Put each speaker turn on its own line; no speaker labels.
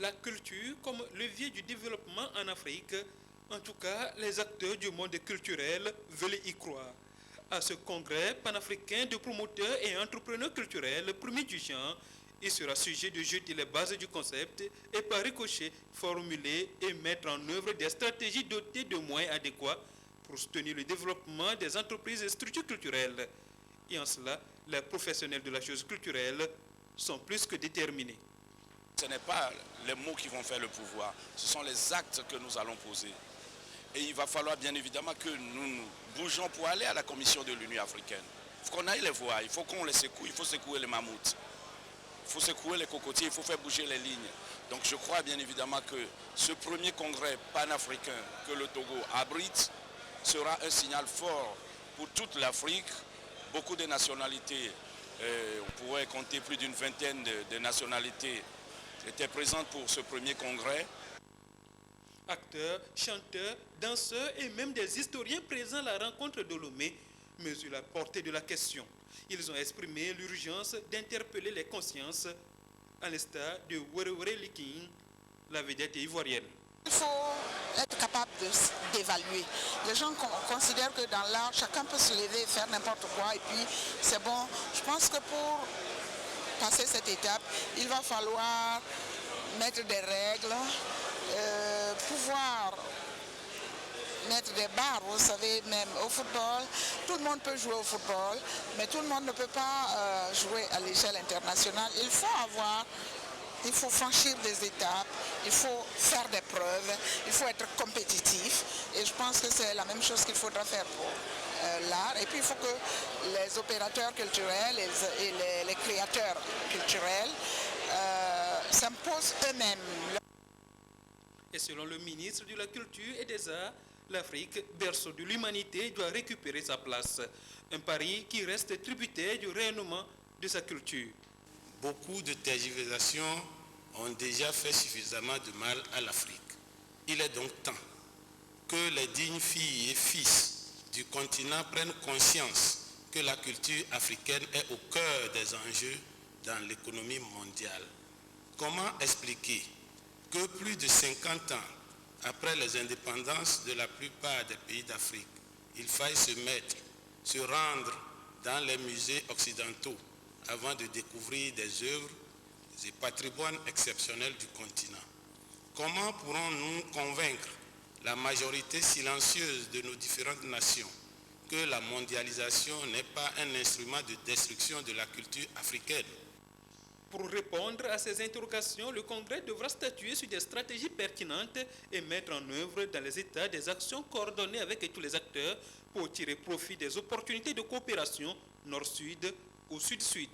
la culture comme levier du développement en Afrique. En tout cas, les acteurs du monde culturel veulent y croire. À ce congrès panafricain de promoteurs et entrepreneurs culturels, premier du genre, il sera sujet de jeter les bases du concept et par ricochet formuler et mettre en œuvre des stratégies dotées de moyens adéquats pour soutenir le développement des entreprises et structures culturelles. Et en cela, les professionnels de la chose culturelle sont plus que déterminés.
Ce n'est pas les mots qui vont faire le pouvoir, ce sont les actes que nous allons poser. Et il va falloir bien évidemment que nous bougeons pour aller à la Commission de l'Union africaine. Il faut qu'on aille les voir, il faut qu'on les secoue, il faut secouer les mammouths. Il faut secouer les cocotiers, il faut faire bouger les lignes. Donc je crois bien évidemment que ce premier congrès panafricain que le Togo abrite sera un signal fort pour toute l'Afrique. Beaucoup de nationalités, on pourrait compter plus d'une vingtaine de nationalités étaient présentes pour ce premier congrès.
Acteurs, chanteurs, danseurs et même des historiens présents à la rencontre de Lomé mesurent la portée de la question. Ils ont exprimé l'urgence d'interpeller les consciences, à l'instar de Werewere Liking, la vedette ivoirienne.
Il faut être capable d'évaluer. Les gens considèrent que dans l'art, chacun peut se lever et faire n'importe quoi et puis c'est bon. Je pense que pour passer cette étape, il va falloir mettre des règles, pouvoir mettre des barres, vous savez, même au football. Tout le monde peut jouer au football, mais tout le monde ne peut pas jouer à l'échelle internationale. Il faut franchir des étapes, il faut faire des preuves, il faut être compétitif. Et je pense que c'est la même chose qu'il faudra faire pour l'art. Et puis il faut que les opérateurs culturels et les créateurs culturels s'imposent eux-mêmes.
Et selon le ministre de la Culture et des Arts, l'Afrique, berceau de l'humanité, doit récupérer sa place. Un pari qui reste tributaire du rayonnement de sa culture.
Beaucoup de tergiversations ont déjà fait suffisamment de mal à l'Afrique. Il est donc temps que les dignes filles et fils du continent prennent conscience que la culture africaine est au cœur des enjeux dans l'économie mondiale. Comment expliquer que plus de 50 ans après les indépendances de la plupart des pays d'Afrique, il faille se rendre dans les musées occidentaux avant de découvrir des œuvres et patrimoines exceptionnels du continent? Comment pourrons-nous convaincre la majorité silencieuse de nos différentes nations que la mondialisation n'est pas un instrument de destruction de la culture africaine?
Pour répondre à ces interrogations, le Congrès devra statuer sur des stratégies pertinentes et mettre en œuvre dans les États des actions coordonnées avec tous les acteurs pour tirer profit des opportunités de coopération nord-sud ou sud-sud.